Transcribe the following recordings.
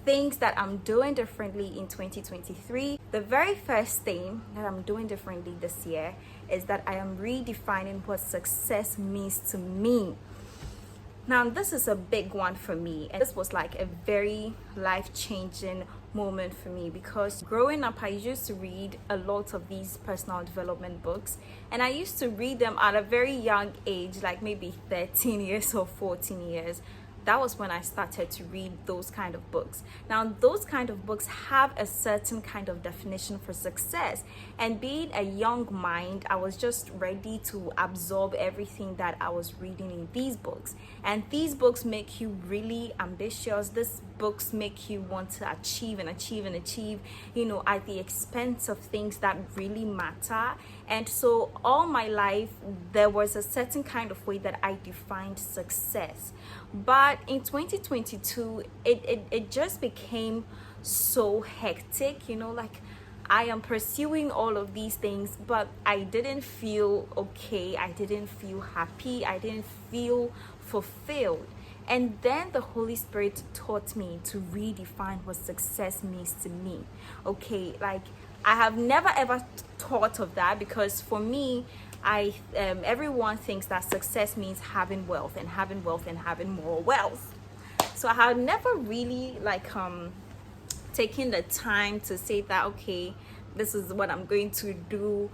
things that I'm doing differently in 2023. The very first thing that I'm doing differently this year is that I am redefining what success means to me. Now, this is a big one for me, and this was like a very life-changing moment for me, because growing up I used to read a lot of these personal development books, and I used to read them at a very young age, like maybe 13 years or 14 years. That was when I started to read those kind of books. Now, those kind of books have a certain kind of definition for success. And being a young mind, I was just ready to absorb everything that I was reading in these books. And these books make you really ambitious. These books make you want to achieve and achieve and achieve, at the expense of things that really matter. And so all my life, there was a certain kind of way that I defined success. But in 2022, it just became so hectic, like I am pursuing all of these things, but I didn't feel okay. I didn't feel happy. I didn't feel fulfilled. And then the Holy Spirit taught me to redefine what success means to me. Okay, like I have never ever thought of that, because for me, everyone thinks that success means having wealth and having wealth and having more wealth. So I have never really taken the time to say that, okay, this is what I'm going to do,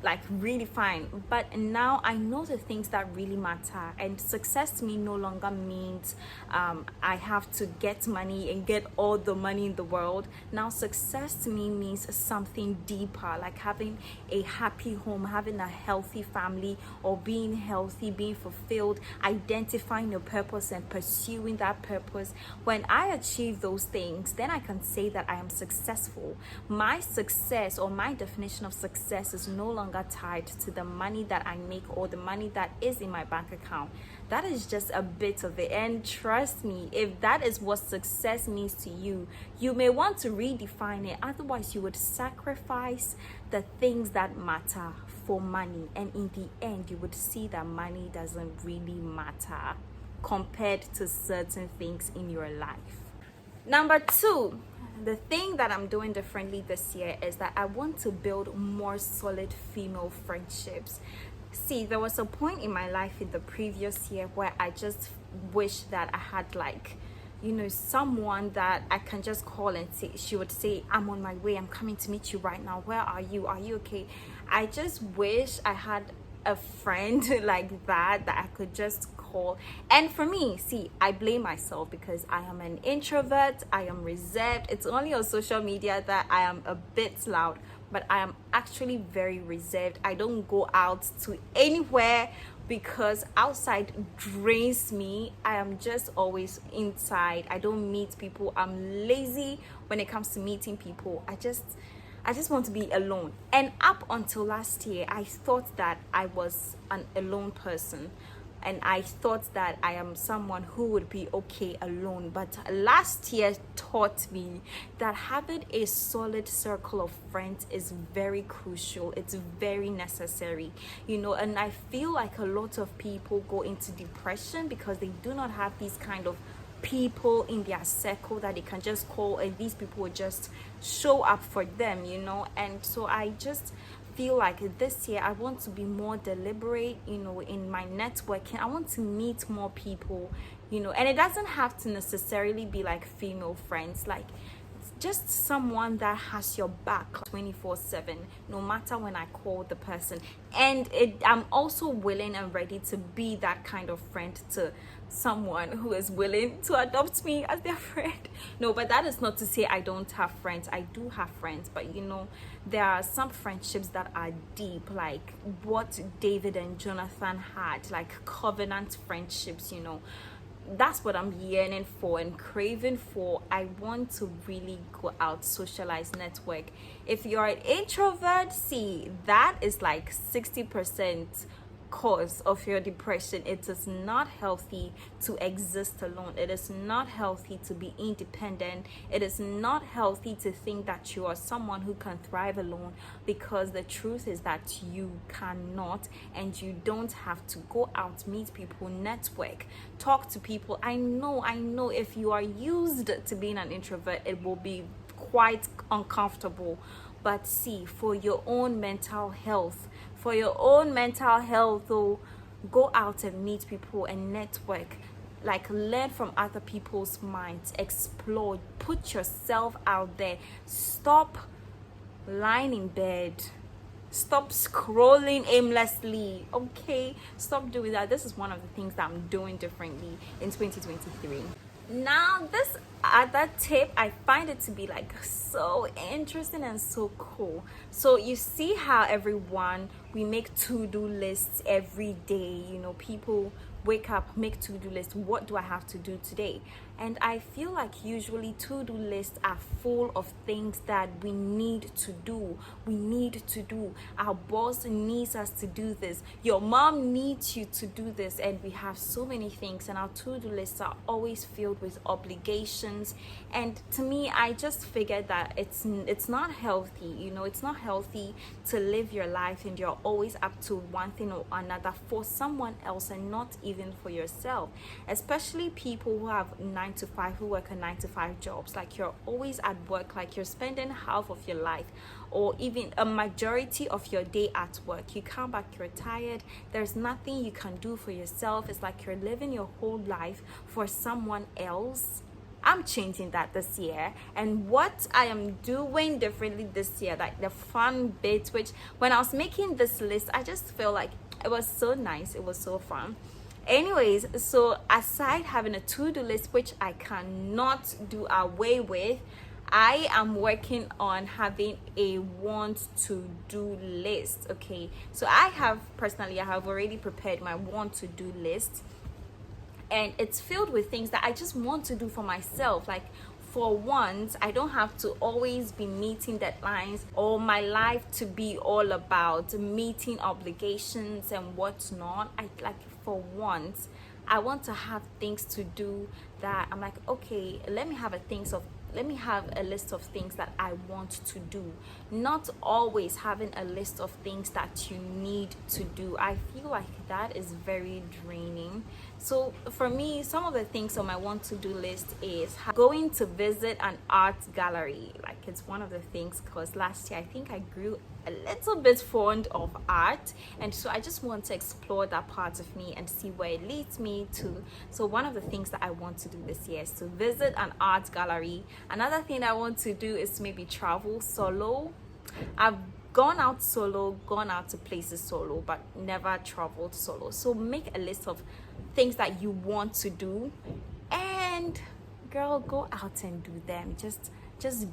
like really fine. But now I know the things that really matter, and success to me no longer means I have to get money and get all the money in the world. Now success to me means something deeper, like having a happy home, having a healthy family, or being healthy, being fulfilled, identifying your purpose and pursuing that purpose. When I achieve those things, then I can say that I am successful. My success, or my definition of success, is no longer tied to the money that I make or the money that is in my bank account. That is just a bit of it. And trust me, if that is what success means to you, you may want to redefine it. Otherwise, you would sacrifice the things that matter for money. And in the end, you would see that money doesn't really matter compared to certain things in your life. Number two, the thing that I'm doing differently this year is that I want to build more solid female friendships. See, there was a point in my life in the previous year where I just wish that I had someone that I can just call and say, she would say, I'm on my way, I'm coming to meet you right now. Where are you? Are you okay? I just wish I had a friend like that I could just call. And for me, see, I blame myself because I am an introvert, I am reserved. It's only on social media that I am a bit loud, but I am actually very reserved. I don't go out to anywhere because outside drains me. I am just always inside. I don't meet people. I'm lazy when it comes to meeting people. I just want to be alone. And up until last year, I thought that I was an alone person. And I thought that I am someone who would be okay alone. But last year taught me that having a solid circle of friends is very crucial. It's very necessary, and I feel like a lot of people go into depression because they do not have these kind of people in their circle that they can just call, and these people will just show up for them, and so I just feel like this year I want to be more deliberate, in my networking. I want to meet more people, and it doesn't have to necessarily be like female friends, like just someone that has your back 24/7, no matter when I call the person. And I'm also willing and ready to be that kind of friend to someone who is willing to adopt me as their friend. No, but that is not to say I don't have friends. I do have friends, but there are some friendships that are deep, like what David and Jonathan had, like covenant friendships. That's what I'm yearning for and craving for. I want to really go out, socialize, network. If you're an introvert, see, that is like 60% cause of your depression. It is not healthy to exist alone. It is not healthy to be independent. It is not healthy to think that you are someone who can thrive alone, because the truth is that you cannot, and you don't have to go out, meet people, network, talk to people. I know if you are used to being an introvert, it will be quite uncomfortable. But see, for your own mental health, though, go out and meet people and network. Like, learn from other people's minds, explore, put yourself out there. Stop lying in bed, stop scrolling aimlessly. Okay, stop doing that. This is one of the things that I'm doing differently in 2023. Now, this other tip, I find it to be like so interesting and so cool. So you see how everyone, we make to-do lists every day. You know, people wake up, make to-do lists. What do I have to do today? And I feel like usually to-do lists are full of things that we need to do. Our boss needs us to do this. Your mom needs you to do this. And we have so many things, and our to-do lists are always filled with obligations. And to me, I just figured that it's not healthy. You know, it's not healthy to live your life and you're always up to one thing or another for someone else and not even for yourself. Especially people who have 9 to 5, who work a 9 to 5 jobs. Like, you're always at work, like you're spending half of your life or even a majority of your day at work. You come back, you're tired, there's nothing you can do for yourself. It's like you're living your whole life for someone else. I'm changing that this year, and what I am doing differently this year, like the fun bits, which when I was making this list, I just felt like it was so nice, it was so fun. Anyways, so aside having a to-do list, which I cannot do away with, I am working on having a want to do list. Okay, so I have already prepared my want to do list, and it's filled with things that I just want to do for myself. Like, for once, I don't have to always be meeting deadlines or my life to be all about meeting obligations and what's not. For once, I want to have things to do that I'm like, okay, let me have a list of things that I want to do, not always having a list of things that you need to do. I feel like that is very draining. So for me, some of the things on my want to do list is going to visit an art gallery. Like, it's one of the things, because last year I think I grew a little bit fond of art, and so I just want to explore that part of me and see where it leads me to. So one of the things that I want to do this year is to visit an art gallery. Another thing I want to do is maybe travel solo. I've gone out to places solo, but never traveled solo. So make a list of things that you want to do, and girl, go out and do them. Just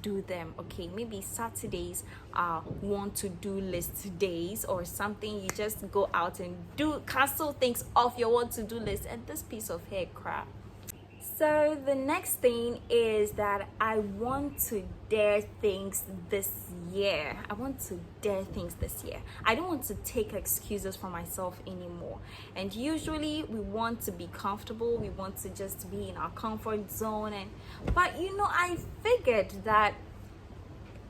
do them. Okay, maybe Saturdays are want to do list days or something. You just go out and cancel things off your want to do list. And this piece of hair crap. So the next thing is that I want to dare things this year. I don't want to take excuses for myself anymore. And usually we want to be comfortable. We want to just be in our comfort zone. But I figured that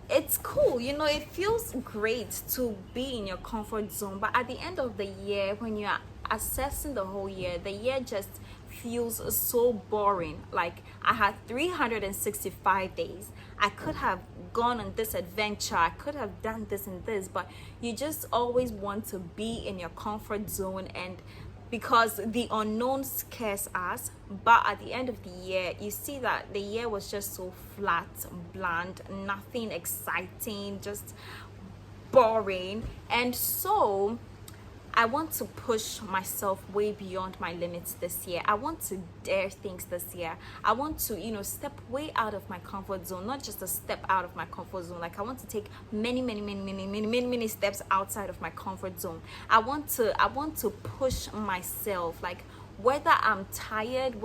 it's cool. It feels great to be in your comfort zone. But at the end of the year, when you're assessing the whole year, the year just feels so boring. Like, I had 365 days. I could have gone on this adventure. I could have done this and this, but you just always want to be in your comfort zone, and because the unknown scares us. But at the end of the year, you see that the year was just so flat, bland, nothing exciting, just boring. And so I want to push myself way beyond my limits this year. I want to dare things this year. I want to, step way out of my comfort zone, not just a step out of my comfort zone. Like, I want to take many steps outside of my comfort zone. I want to push myself, like, whether I'm tired,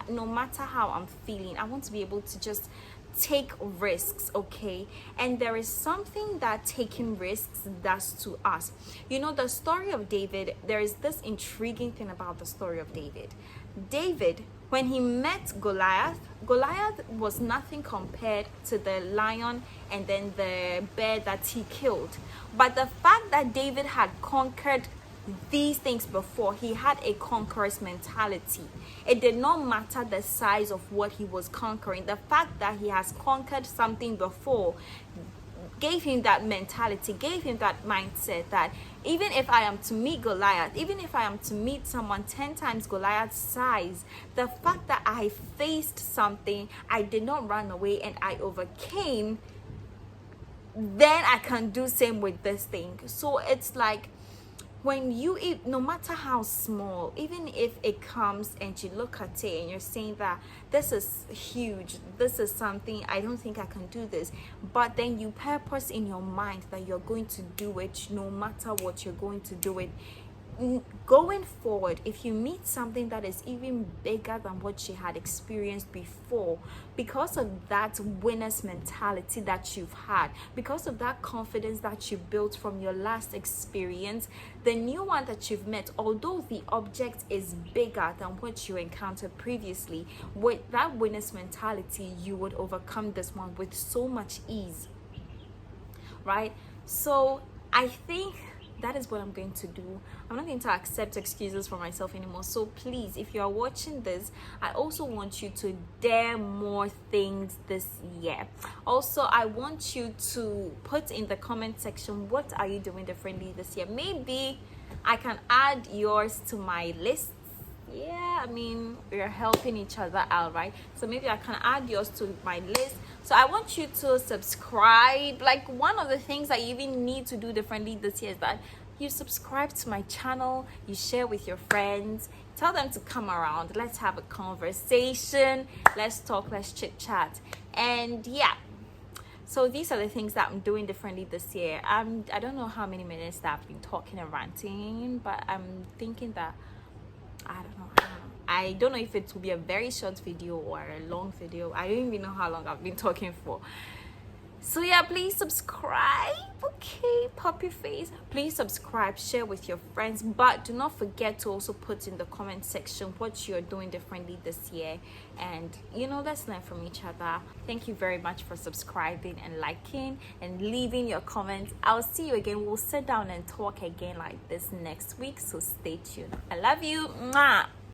no matter how I'm feeling, I want to be able to just take risks. Okay, and there is something that taking risks does to us. You know, the story of David, there is this intriguing thing about the story of David, when he met Goliath was nothing compared to the lion and then the bear that he killed. But the fact that David had conquered these things before, he had a conqueror's mentality. It did not matter the size of what he was conquering. The fact that he has conquered something before gave him that mentality, gave him that mindset that even if I am to meet Goliath, even if I am to meet someone 10 times Goliath's size, the fact that I faced something, I did not run away and I overcame, then I can do same with this thing. So it's like, when you eat, no matter how small, even if it comes and you look at it and you're saying that this is huge, this is something, I don't think I can do this, but then you purpose in your mind that you're going to do it, no matter what, you're going to do it. Going forward, if you meet something that is even bigger than what you had experienced before, because of that winner's mentality that you've had, because of that confidence that you built from your last experience, the new one that you've met, although the object is bigger than what you encountered previously, with that winner's mentality, you would overcome this one with so much ease, right? So I think that is what I'm going to do. I'm not going to accept excuses for myself anymore. So please, if you are watching this, I also want you to dare more things this year. Also, I want you to put in the comment section, what are you doing differently this year? Maybe I can add yours to my list. Yeah, I mean, we're helping each other out, right? So maybe I can add yours to my list. So I want you to subscribe. Like, one of the things I even need to do differently this year is that you subscribe to my channel, you share with your friends, tell them to come around, let's have a conversation, let's talk, let's chit chat. And yeah, so these are the things that I'm doing differently this year. I don't know how many minutes that I've been talking and ranting, but I'm thinking that I don't know if it will be a very short video or a long video. I don't even know how long I've been talking for. So yeah, please subscribe. Okay, puppy face. Please subscribe, share with your friends, but do not forget to also put in the comment section what you're doing differently this year. And you know, let's learn from each other. Thank you very much for subscribing and liking and leaving your comments. I'll see you again. We'll sit down and talk again like this next week, so stay tuned. I love you. Mwah.